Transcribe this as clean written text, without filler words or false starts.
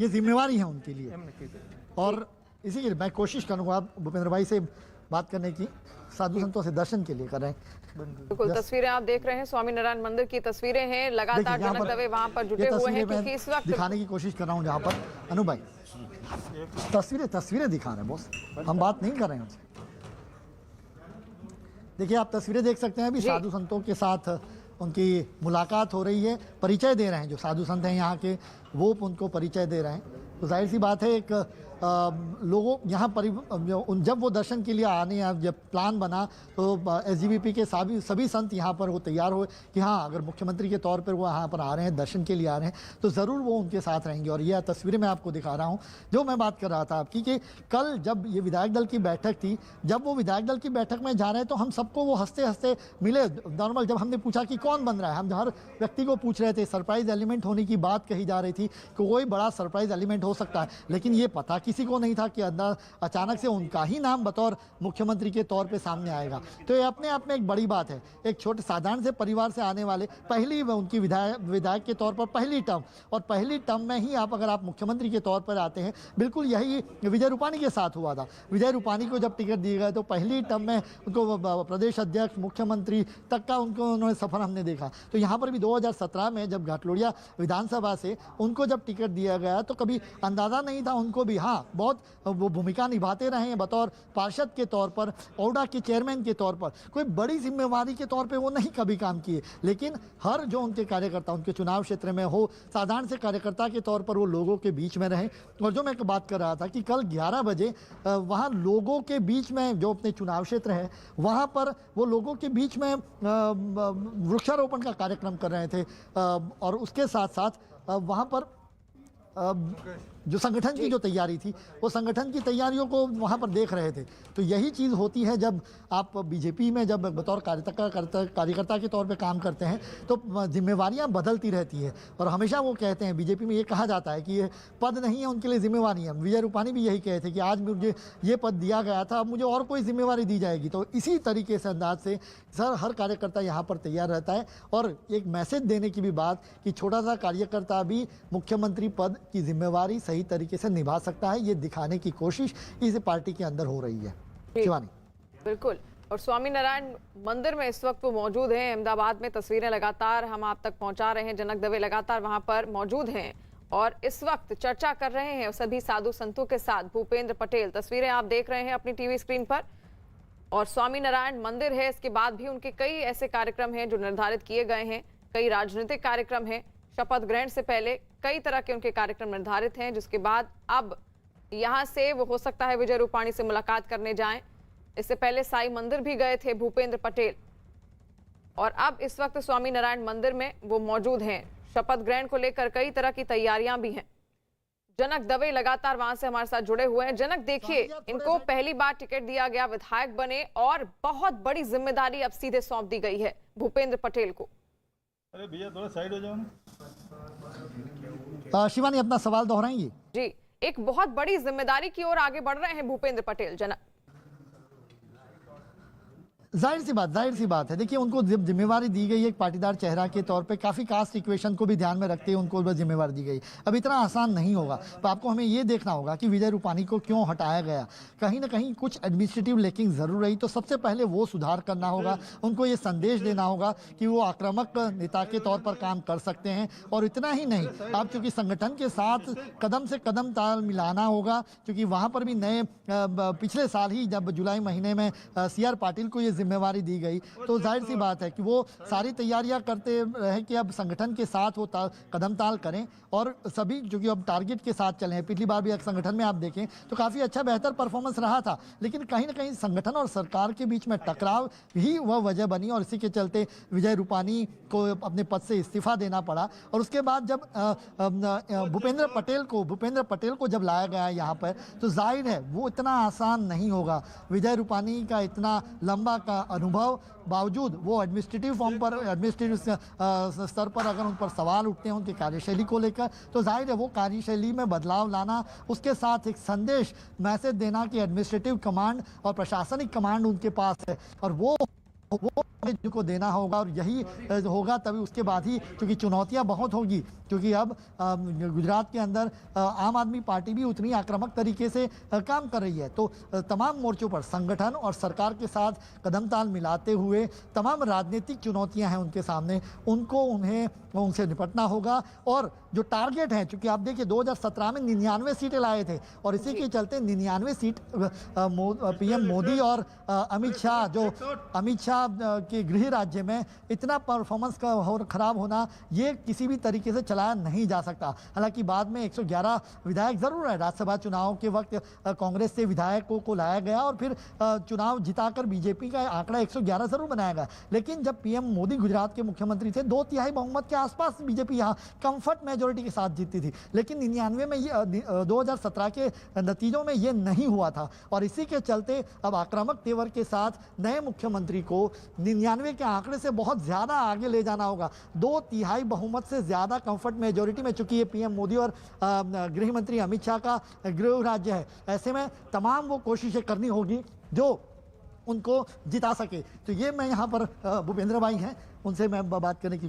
ये जिम्मेवारी है उनके लिए। और इसी के लिए मैं कोशिश करूंगा भूपेंद्र भाई से बात करने की, साधु संतों से दर्शन के लिए कर रहे हैं। बिल्कुल, तस्वीरें आप देख रहे हैं स्वामी नारायण मंदिर की तस्वीरें हैं। लगातार जनक दवे वहां पर जुटे हुए हैं क्योंकि इस वक्त दिखाने की कोशिश कर रहा हूँ जहाँ पर अनु भाई तस्वीरें दिखा रहे हैं बॉस, हम बात नहीं कर रहे हैं उनसे। देखिए आप तस्वीरें देख सकते हैं, अभी साधु संतों के साथ उनकी मुलाकात हो रही है, परिचय दे रहे हैं। जो साधु संत हैं यहाँ के वो उनको परिचय दे रहे हैं। तो जाहिर सी बात है एक लोगों यहाँ पर जब वो दर्शन के लिए आने, जब प्लान बना तो एसजीपीपी के सभी संत यहाँ पर वो तैयार हुए कि हाँ अगर मुख्यमंत्री के तौर पर वो यहाँ पर आ रहे हैं, दर्शन के लिए आ रहे हैं, तो ज़रूर वो उनके साथ रहेंगे। और यह तस्वीरें मैं आपको दिखा रहा हूँ जो मैं बात कर रहा था आपकी, कि कल जब ये विधायक दल की बैठक थी, जब वो विधायक दल की बैठक में जा रहे हैं तो हम सबको वो हंसते हंसते मिले। नॉर्मल जब हमने पूछा कि कौन बन रहा है, हम हर व्यक्ति को पूछ रहे थे, सरप्राइज एलिमेंट होने की बात कही जा रही थी कि कोई बड़ा सरप्राइज एलिमेंट हो सकता है, लेकिन ये पता किसी को नहीं था कि अचानक से उनका ही नाम बतौर मुख्यमंत्री के तौर पे सामने आएगा। तो ये अपने आप में एक बड़ी बात है। एक छोटे साधारण से परिवार से आने वाले, पहली उनकी विधायक के तौर पर पहली टर्म, और पहली टर्म में ही अगर आप मुख्यमंत्री के तौर पर आते हैं, बिल्कुल यही विजय रूपाणी के साथ हुआ था। विजय रूपाणी को जब टिकट दिए गए तो पहली टर्म में उनको प्रदेश अध्यक्ष, मुख्यमंत्री तक का उन्होंने सफर हमने देखा। तो यहाँ पर भी 2017 में जब घाटलोड़िया विधानसभा से उनको जब टिकट दिया गया तो कभी अंदाज़ा नहीं था उनको भी, हाँ बहुत वो भूमिका निभाते रहे हैं बतौर पार्षद के तौर पर, ओडा के चेयरमैन के तौर पर, कोई बड़ी जिम्मेवारी के तौर पे वो नहीं कभी काम किए, लेकिन हर जो उनके कार्यकर्ता उनके चुनाव क्षेत्र में हो, साधारण से कार्यकर्ता के तौर पर वो लोगों के बीच में रहे। और जो मैं बात कर रहा था कि कल 11 बजे वहाँ लोगों के बीच में, जो अपने चुनाव क्षेत्र है वहाँ पर वो लोगों के बीच में वृक्षारोपण का कार्यक्रम कर रहे थे, और उसके साथ साथ वहाँ पर जो संगठन की जो तैयारी थी, वो संगठन की तैयारियों को वहाँ पर देख रहे थे। तो यही चीज़ होती है जब आप बीजेपी में जब बतौर कार्यकर्ता के तौर पे काम करते हैं तो जिम्मेवारियाँ बदलती रहती है। और हमेशा वो कहते हैं, बीजेपी में ये कहा जाता है कि ये पद नहीं है उनके लिए, जिम्मेवारी है। विजय रूपाणी भी यही कहे थे कि आज मुझे ये पद दिया गया था, अब मुझे और कोई जिम्मेवारी दी जाएगी। तो इसी तरीके से अंदाज से सर हर कार्यकर्ता यहाँ पर तैयार रहता है। और एक मैसेज देने की भी बात कि छोटा सा कार्यकर्ता भी मुख्यमंत्री पद की जिम्मेवारी सही तरीके से निभा सकता है, ये दिखाने की कोशिश इस पार्टी के अंदर हो रही है। शिवानी बिल्कुल। और स्वामी नारायण मंदिर में इस वक्त वो मौजूद हैं। अहमदाबाद में तस्वीरें लगातार हम आप तक पहुंचा रहे हैं। जनक दवे लगातार वहां पर मौजूद हैं और इस वक्त चर्चा कर रहे हैं सभी साधु संतों के साथ। भूपेंद्र पटेल, तस्वीरें आप देख रहे हैं अपनी टीवी स्क्रीन पर। और स्वामी नारायण मंदिर है, इसके बाद भी उनके कई ऐसे कार्यक्रम हैं जो निर्धारित किए गए हैं, कई राजनीतिक कार्यक्रम हैं। शपथ ग्रहण से पहले कई तरह के उनके कार्यक्रम निर्धारित हैं, जिसके बाद अब यहां से वो हो सकता है विजय रूपाणी से मुलाकात करने जाएं। इससे पहले साई मंदिर भी गए थे भूपेंद्र पटेल, और अब इस वक्त स्वामी नारायण मंदिर में वो मौजूद हैं। शपथ ग्रहण को लेकर कई तरह की तैयारियां भी हैं। जनक दवे लगातार वहां से हमारे साथ जुड़े हुए हैं। जनक, देखिए, इनको पहली बार टिकट दिया गया, विधायक बने, और बहुत बड़ी जिम्मेदारी अब सीधे सौंप दी गई है भूपेंद्र पटेल को। अरे भैया थोड़ा साइड हो जाओ ना। शिवानी अपना सवाल दोहराएंगी? जी, एक बहुत बड़ी जिम्मेदारी की ओर आगे बढ़ रहे हैं भूपेंद्र पटेल। जनक, जाहिर सी बात है। देखिए उनको जिम्मेवारी दी गई एक पाटीदार चेहरा के तौर पे, काफ़ी कास्ट इक्वेशन को भी ध्यान में रखते हुए उनको जिम्मेवारी दी गई। अब इतना आसान नहीं होगा, तो आपको हमें ये देखना होगा कि विजय रूपाणी को क्यों हटाया गया। कहीं ना कहीं कुछ एडमिनिस्ट्रेटिव लेकिंग ज़रूर रही, तो सबसे पहले वो सुधार करना होगा। उनको ये संदेश देना होगा कि वो आक्रामक नेता के तौर पर काम कर सकते हैं। और इतना ही नहीं, अब चूँकि संगठन के साथ कदम से कदम ताल मिलाना होगा, क्योंकि वहाँ पर भी नए पिछले साल ही जब जुलाई महीने में CR पाटिल को ये जिम्मेवारी दी गई, तो जाहिर सी बात है कि वो सारी तैयारियां करते रहे कि अब संगठन के साथ वो कदम ताल करें। और सभी जो कि अब टारगेट के साथ चले हैं। पिछली बार भी एक संगठन में आप देखें तो काफ़ी अच्छा बेहतर परफॉर्मेंस रहा था, लेकिन कहीं ना कहीं संगठन और सरकार के बीच में टकराव ही वह वजह बनी, और इसी के चलते विजय रूपाणी को अपने पद से इस्तीफा देना पड़ा। और उसके बाद जब भूपेंद्र पटेल को जब लाया गया यहाँ पर, तो जाहिर है वो इतना आसान नहीं होगा। विजय रूपाणी का इतना लंबा का अनुभव बावजूद वो एडमिनिस्ट्रेटिव स्तर पर अगर उन पर सवाल उठते हैं उनकी कार्यशैली को लेकर, तो जाहिर है वो कार्यशैली में बदलाव लाना, उसके साथ एक मैसेज देना कि एडमिनिस्ट्रेटिव कमांड और प्रशासनिक कमांड उनके पास है, और वो वो को देना होगा और यही होगा तभी उसके बाद ही, क्योंकि चुनौतियां बहुत होगी, क्योंकि अब गुजरात के अंदर आम आदमी पार्टी भी उतनी आक्रामक तरीके से काम कर रही है। तो तमाम मोर्चों पर संगठन और सरकार के साथ कदम ताल मिलाते हुए तमाम राजनीतिक चुनौतियां हैं उनके सामने, उनसे निपटना होगा। और जो टारगेट है, चूंकि आप देखिए 2017 में 99 सीटें लाए थे और इसी के चलते 99 सीट पीएम मोदी और अमित शाह के गृह राज्य में इतना परफॉर्मेंस का खराब होना, ये किसी भी तरीके से चलाया नहीं जा सकता। हालांकि बाद में 111 विधायक जरूर है, राज्यसभा चुनाव के वक्त कांग्रेस से विधायकों को लाया गया और फिर चुनाव जिताकर बीजेपी का आंकड़ा 111 जरूर बनाया गया। लेकिन जब पीएम मोदी गुजरात के मुख्यमंत्री थे, 2/3 बहुमत के आसपास बीजेपी यहाँ कंफर्ट मेजोरिटी के साथ जीती थी। लेकिन 99 में 2017 के नतीजों में ये नहीं हुआ था और इसी के चलते अब आक्रामक तेवर के साथ नए मुख्यमंत्री को 99 के आंकड़े से बहुत ज्यादा आगे ले जाना होगा। 2/3 बहुमत से ज्यादा कंफर्ट मेजोरिटी में, चूंकि ये पीएम मोदी और गृह मंत्री अमित शाह का गृह राज्य है, ऐसे में तमाम वो कोशिशें करनी होगी जो उनको जिता सके। तो ये मैं यहाँ पर भूपेंद्र भाई हैं, उनसे मैं बात करने की